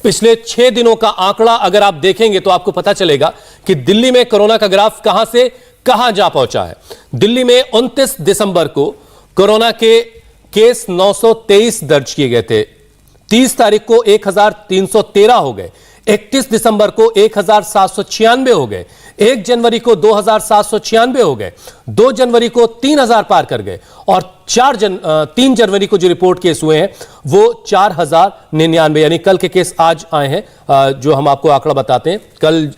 पिछले 6 दिनों का आंकड़ा अगर आप देखेंगे तो आपको पता चलेगा कि दिल्ली में कोरोना का ग्राफ कहां से कहां जा पहुंचा है। दिल्ली में 29 दिसंबर को कोरोना के केस 923 दर्ज किए गए थे। 30 तारीख को 1313 हो गए। 31 दिसंबर को 1796 हो गए। 1 जनवरी को 2796 हो गए। 2 जनवरी को 3000 पार कर गए और 3 जनवरी को जो रिपोर्ट केस हुए हैं वो 4099, यानी कल के केस आज आए हैं। जो हम आपको आंकड़ा बताते हैं, कल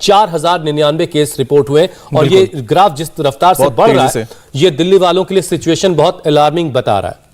4099 केस रिपोर्ट हुए और ये ग्राफ जिस रफ्तार से बढ़ रहा है, ये दिल्ली वालों के लिए सिचुएशन बहुत अलार्मिंग बता रहा है।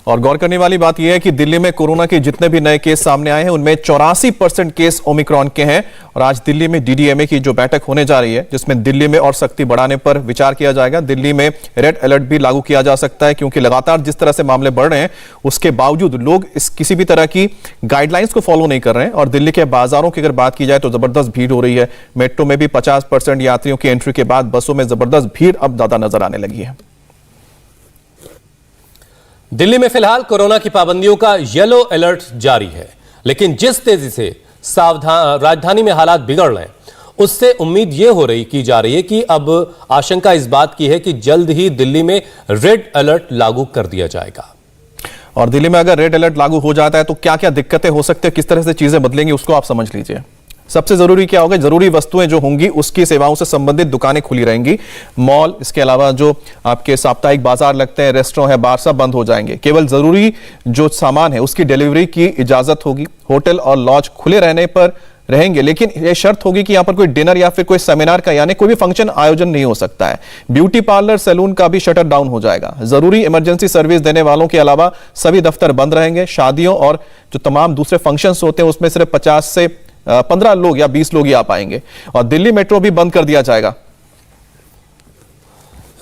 और गौर करने वाली बात यह है कि दिल्ली में कोरोना के जितने भी नए केस सामने आए हैं उनमें 84% केस ओमिक्रॉन के हैं। और आज दिल्ली में डीडीएमए की जो बैठक होने जा रही है, जिसमें दिल्ली में और सख्ती बढ़ाने पर विचार किया जाएगा। दिल्ली में रेड अलर्ट भी लागू किया जा सकता है, क्योंकि लगातार जिस तरह से मामले बढ़ रहे हैं उसके बावजूद लोग इस किसी भी तरह की गाइडलाइंस को फॉलो नहीं कर रहे हैं। और दिल्ली के बाजारों की अगर बात की जाए तो जबरदस्त भीड़ हो रही है। मेट्रो में भी 50% यात्रियों की एंट्री के बाद बसों में जबरदस्त भीड़ अब ज्यादा नजर आने लगी है। दिल्ली में फिलहाल कोरोना की पाबंदियों का येलो अलर्ट जारी है, लेकिन जिस तेजी से राजधानी में हालात बिगड़ रहे हैं उससे उम्मीद यह हो रही की जा रही है कि अब आशंका इस बात की है कि जल्द ही दिल्ली में रेड अलर्ट लागू कर दिया जाएगा। और दिल्ली में अगर रेड अलर्ट लागू हो जाता है तो क्या क्या दिक्कतें हो सकती है, किस तरह से चीजें बदलेंगी, उसको आप समझ लीजिए। सबसे जरूरी क्या होगा, जरूरी वस्तुएं जो होंगी उसकी सेवाओं से संबंधित दुकानें खुली रहेंगी। मॉल, इसके अलावा जो आपके साप्ताहिक बाजार लगते हैं, रेस्टोरेंट है, बार, सब बंद हो जाएंगे। केवल जरूरी जो सामान है उसकी डिलीवरी की इजाजत होगी। होटल और लॉज खुले रहने पर रहेंगे, लेकिन यह शर्त होगी कि यहां पर कोई डिनर या फिर कोई सेमिनार का यानी कोई भी फंक्शन आयोजन नहीं हो सकता है। ब्यूटी पार्लर, सैलून का भी शटर डाउन हो जाएगा। जरूरी इमरजेंसी सर्विस देने वालों के अलावा सभी दफ्तर बंद रहेंगे। शादियों और जो तमाम दूसरे फंक्शंस होते हैं उसमें सिर्फ 50 से 15 लोग या 20 लोग ही आ पाएंगे। और दिल्ली मेट्रो भी बंद कर दिया जाएगा।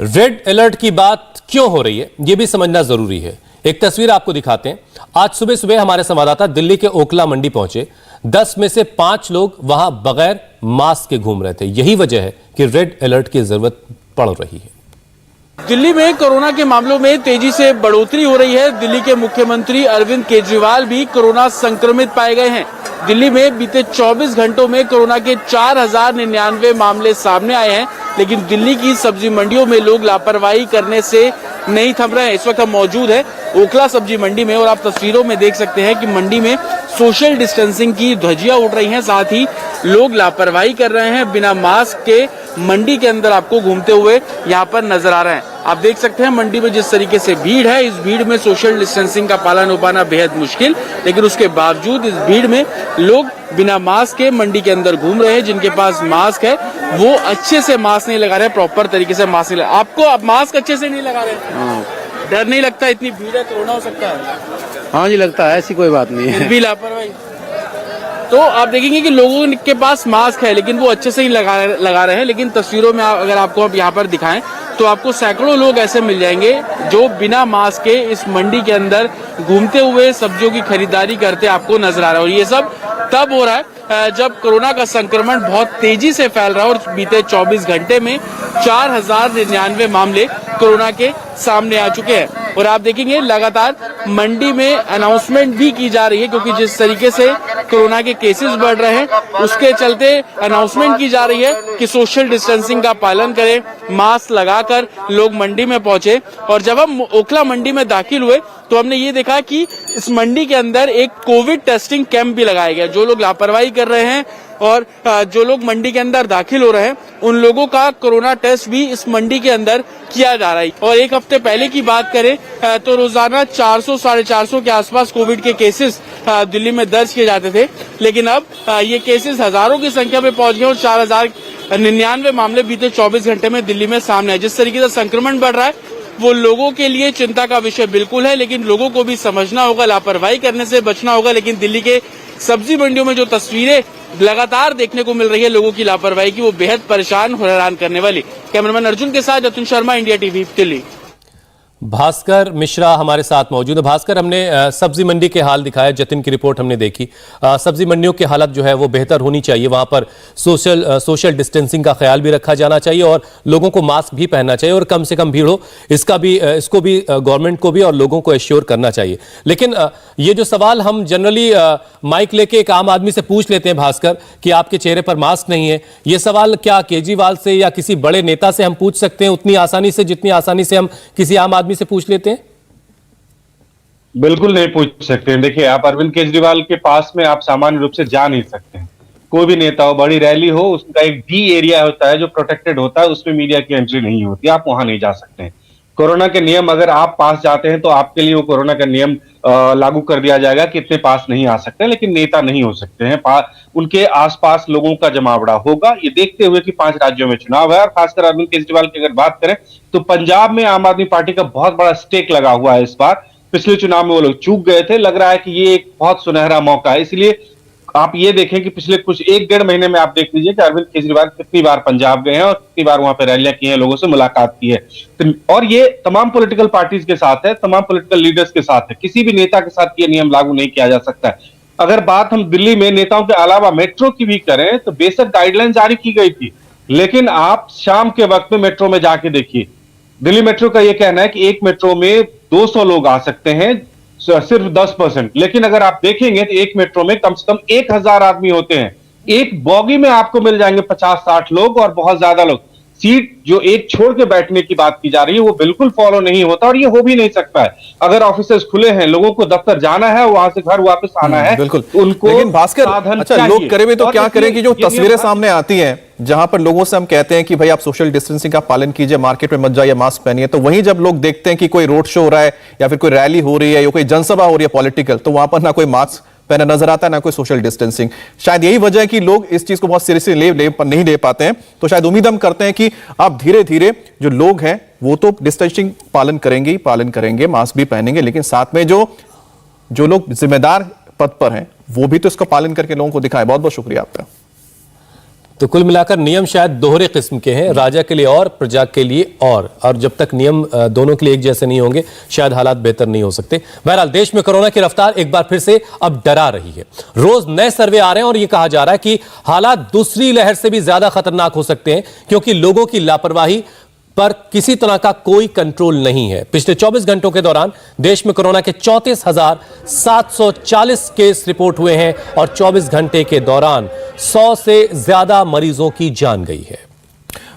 रेड अलर्ट की बात क्यों हो रही है यह भी समझना जरूरी है। एक तस्वीर आपको दिखाते हैं। आज सुबह सुबह हमारे संवाददाता दिल्ली के ओखला मंडी पहुंचे। 10 में से 5 लोग वहां बगैर मास्क के घूम रहे थे। यही वजह है कि रेड अलर्ट की जरूरत पड़ रही है। दिल्ली में कोरोना के मामलों में तेजी से बढ़ोतरी हो रही है। दिल्ली के मुख्यमंत्री अरविंद केजरीवाल भी कोरोना संक्रमित पाए गए हैं। दिल्ली में बीते 24 घंटों में कोरोना के 4099 मामले सामने आए हैं, लेकिन दिल्ली की सब्जी मंडियों में लोग लापरवाही करने से नहीं थम रहे हैं। इस वक्त हम मौजूद है ओखला सब्जी मंडी में और आप तस्वीरों में देख सकते हैं कि मंडी में सोशल डिस्टेंसिंग की धज्जियां उड़ रही हैं, साथ ही लोग लापरवाही कर रहे हैं। बिना मास्क के मंडी के अंदर आपको घूमते हुए यहाँ पर नजर आ रहे हैं। आप देख सकते हैं मंडी में जिस तरीके से भीड़ है, इस भीड़ में सोशल डिस्टेंसिंग का पालन हो पाना बेहद मुश्किल, लेकिन उसके बावजूद इस भीड़ में लोग बिना मास्क के मंडी के अंदर घूम रहे हैं। जिनके पास मास्क है वो अच्छे से मास्क नहीं लगा रहे, प्रॉपर तरीके से मास्क नहीं लगा। आपको अब मास्क अच्छे से नहीं लगा रहे, डर नहीं लगता? इतनी भीड़ है, कोरोना हो सकता है। हाँ जी, लगता है, ऐसी कोई बात नहीं है। फिर भी लापरवाही। तो आप देखेंगे कि लोगों के पास मास्क है लेकिन वो अच्छे से ही लगा रहे हैं। लेकिन तस्वीरों में अगर आपको अब यहाँ पर दिखाएं तो आपको सैकड़ों लोग ऐसे मिल जाएंगे जो बिना मास्क के इस मंडी के अंदर घूमते हुए सब्जियों की खरीदारी करते आपको नजर आ रहा है। और ये सब तब हो रहा है जब कोरोना का संक्रमण बहुत तेजी से फैल रहा है और बीते 24 घंटे में 4099 मामले कोरोना के सामने आ चुके हैं। और आप देखेंगे लगातार मंडी में अनाउंसमेंट भी की जा रही है, क्योंकि जिस तरीके से कोरोना के केसेस बढ़ रहे हैं उसके चलते अनाउंसमेंट की जा रही है कि सोशल डिस्टेंसिंग का पालन करें, मास्क लगाकर लोग मंडी में पहुंचे। और जब हम ओखला मंडी में दाखिल हुए तो हमने ये देखा कि इस मंडी के अंदर एक कोविड टेस्टिंग कैंप भी लगाया गया। जो लोग लापरवाही कर रहे हैं और जो लोग मंडी के अंदर दाखिल हो रहे हैं उन लोगों का कोरोना टेस्ट भी इस मंडी के अंदर किया जा रहा है। और एक हफ्ते पहले की बात करें तो रोजाना 400 साढ़े 400 के आसपास कोविड के केसेस दिल्ली में दर्ज किए जाते थे, लेकिन अब ये केसेस हजारों की संख्या में पहुंच गए और 4099 मामले बीते 24 घंटे में दिल्ली में सामने आए। जिस तरीके से संक्रमण बढ़ रहा है वो लोगों के लिए चिंता का विषय बिल्कुल है, लेकिन लोगों को भी समझना होगा, लापरवाही करने से बचना होगा। लेकिन दिल्ली के सब्जी मंडियों में जो तस्वीरें लगातार देखने को मिल रही है लोगों की लापरवाही की, वो बेहद परेशान और हैरान करने वाली। कैमरामैन अर्जुन के साथ जतिन शर्मा, इंडिया टीवी, दिल्ली। भास्कर मिश्रा हमारे साथ मौजूद है। भास्कर, हमने सब्जी मंडी के हाल दिखाया, जतिन की रिपोर्ट हमने देखी। सब्जी मंडियों की हालत जो है वो बेहतर होनी चाहिए, वहां पर सोशल डिस्टेंसिंग का ख्याल भी रखा जाना चाहिए और लोगों को मास्क भी पहनना चाहिए और कम से कम भीड़ हो, इसको भी गवर्नमेंट को भी और लोगों को एश्योर करना चाहिए। लेकिन ये जो सवाल हम जनरली माइक लेके एक आम आदमी से पूछ लेते हैं भास्कर कि आपके चेहरे पर मास्क नहीं है, ये सवाल क्या केजरीवाल से या किसी बड़े नेता से हम पूछ सकते हैं उतनी आसानी से जितनी आसानी से हम किसी आम आदमी से पूछ लेते हैं? बिल्कुल नहीं पूछ सकते हैं। देखिए, आप अरविंद केजरीवाल के पास में आप सामान्य रूप से जा नहीं सकते हैं। कोई भी नेता हो, बड़ी रैली हो, उसका एक डी एरिया होता है जो प्रोटेक्टेड होता है, उसमें मीडिया की एंट्री नहीं होती, आप वहां नहीं जा सकते हैं। कोरोना के नियम अगर आप पास जाते हैं तो आपके लिए वो कोरोना का नियम लागू कर दिया जाएगा कि इतने पास नहीं आ सकते, लेकिन नेता नहीं हो सकते हैं। उनके आसपास लोगों का जमावड़ा होगा, ये देखते हुए कि 5 राज्यों में चुनाव है। और खासकर अरविंद केजरीवाल की अगर बात करें तो पंजाब में आम आदमी पार्टी का बहुत बड़ा स्टेक लगा हुआ है इस बार। पिछले चुनाव में वो लोग चूक गए थे, लग रहा है कि ये एक बहुत सुनहरा मौका है। इसलिए आप ये देखें कि पिछले कुछ 1-1.5 महीने में आप देख लीजिए कि अरविंद केजरीवाल कितनी बार पंजाब गए हैं और कितनी बार वहां पे रैलियां की हैं, लोगों से मुलाकात की है। और ये तमाम पॉलिटिकल पार्टीज के साथ है, तमाम पॉलिटिकल लीडर्स के साथ है। किसी भी नेता के साथ ये नियम लागू नहीं किया जा सकता है। अगर बात हम दिल्ली में नेताओं के अलावा मेट्रो की भी करें तो बेशक गाइडलाइन जारी की गई थी, लेकिन आप शाम के वक्त में मेट्रो में जाके देखिए, दिल्ली मेट्रो का यह कहना है कि एक मेट्रो में 200 लोग आ सकते हैं, सिर्फ 10%। लेकिन अगर आप देखेंगे तो एक मेट्रो में कम से कम 1000 आदमी होते हैं। एक बॉगी में आपको मिल जाएंगे 50-60 लोग और बहुत ज्यादा लोग। सीट जो एक छोड़ के बैठने की बात की जा रही है वो बिल्कुल फॉलो नहीं होता और ये हो भी नहीं सकता है। अगर ऑफिसेज खुले हैं, लोगों को दफ्तर जाना है, वहां से घर वापस आना है, बिल्कुल उनको लेकिन भास्कर, अच्छा लोग करें भी तो क्या करें कि जो तस्वीरें सामने आती हैं जहां पर लोगों से हम कहते हैं कि भाई आप सोशल डिस्टेंसिंग का पालन कीजिए, मार्केट में मत जाइए, मास्क पहनिए, तो वहीं जब लोग देखते हैं कि कोई रोड शो हो रहा है या फिर कोई रैली हो रही है या कोई जनसभा हो रही है पॉलिटिकल, तो वहां पर ना कोई मास्क पहना नजर आता है ना कोई सोशल डिस्टेंसिंग। शायद यही वजह है कि लोग इस चीज को बहुत सीरियसली नहीं ले पाते हैं। तो शायद उम्मीद हम करते हैं कि अब धीरे धीरे जो लोग हैं वो तो डिस्टेंसिंग पालन करेंगे, मास्क भी पहनेंगे, लेकिन साथ में जो लोग जिम्मेदार पद पर हैं वो भी तो इसका पालन करके लोगों को दिखाएं। बहुत बहुत शुक्रिया आपका। तो कुल मिलाकर नियम शायद दोहरे किस्म के हैं, राजा के लिए और प्रजा के लिए और जब तक नियम दोनों के लिए एक जैसे नहीं होंगे शायद हालात बेहतर नहीं हो सकते। बहरहाल देश में कोरोना की रफ्तार एक बार फिर से अब डरा रही है। रोज नए सर्वे आ रहे हैं और यह कहा जा रहा है कि हालात दूसरी लहर से भी ज्यादा खतरनाक हो सकते हैं क्योंकि लोगों की लापरवाही पर किसी तरह का कोई कंट्रोल नहीं है। पिछले 24 घंटों के दौरान देश में कोरोना के 34,740 केस रिपोर्ट हुए हैं और 24 घंटे के दौरान 100 से ज्यादा मरीजों की जान गई है।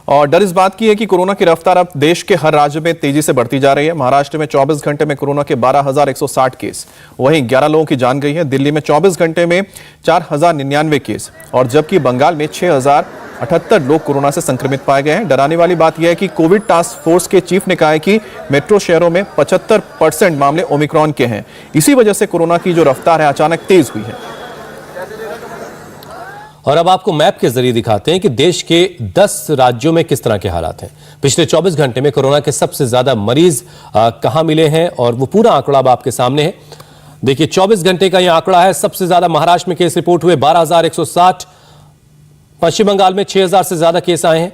और डर इस बात की है कि कोरोना की रफ्तार अब देश के हर राज्य में तेजी से बढ़ती जा रही है। महाराष्ट्र में 24 घंटे में कोरोना के 12,160 केस, वहीं 11 लोगों की जान गई है। दिल्ली में 24 घंटे में 4,099 केस और जबकि बंगाल में 6,078 लोग कोरोना से संक्रमित पाए गए हैं। डराने वाली बात यह है कि कोविड टास्क फोर्स के चीफ ने कहा है कि मेट्रो शहरों में 75% मामले ओमिक्रॉन के हैं। इसी वजह से कोरोना की जो रफ्तार है अचानक तेज हुई है। और अब आपको मैप के जरिए दिखाते हैं कि देश के 10 राज्यों में किस तरह के हालात हैं। पिछले 24 घंटे में कोरोना के सबसे ज्यादा मरीज कहां मिले हैं और वो पूरा आंकड़ा अब आपके सामने है। देखिए 24 घंटे का यह आंकड़ा है। सबसे ज्यादा महाराष्ट्र में केस रिपोर्ट हुए 12,160, पश्चिम बंगाल में 6,000 से ज्यादा केस आए हैं,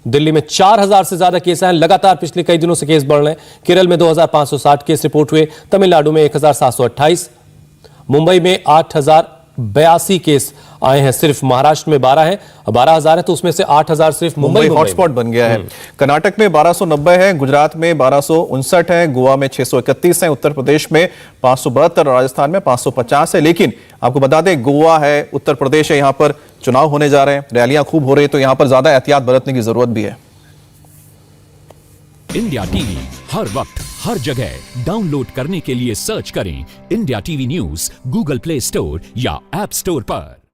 दिल्ली में 4,000 से ज्यादा केस आए हैं, लगातार पिछले कई दिनों से केस बढ़ रहे हैं। केरल में 2,560 केस रिपोर्ट हुए, तमिलनाडु में 1,728, मुंबई में 8,082 केस आए हैं। सिर्फ महाराष्ट्र में 12 हैं, 12,000 है तो उसमें से 8,000 सिर्फ मुंबई हॉटस्पॉट बन गया है। कर्नाटक में 1290 है, गुजरात में 1259 है, गोवा में 631 है, उत्तर प्रदेश में 572, राजस्थान में 550 है। लेकिन आपको बता दें गोवा है, उत्तर प्रदेश है, यहां पर चुनाव होने जा रहे हैं, रैलियां खूब हो रही है, तो यहां पर ज्यादा एहतियात बरतने की जरूरत भी है। इंडिया टीवी हर वक्त हर जगह डाउनलोड करने के लिए सर्च करें India TV news Google play store या ऐप स्टोर पर।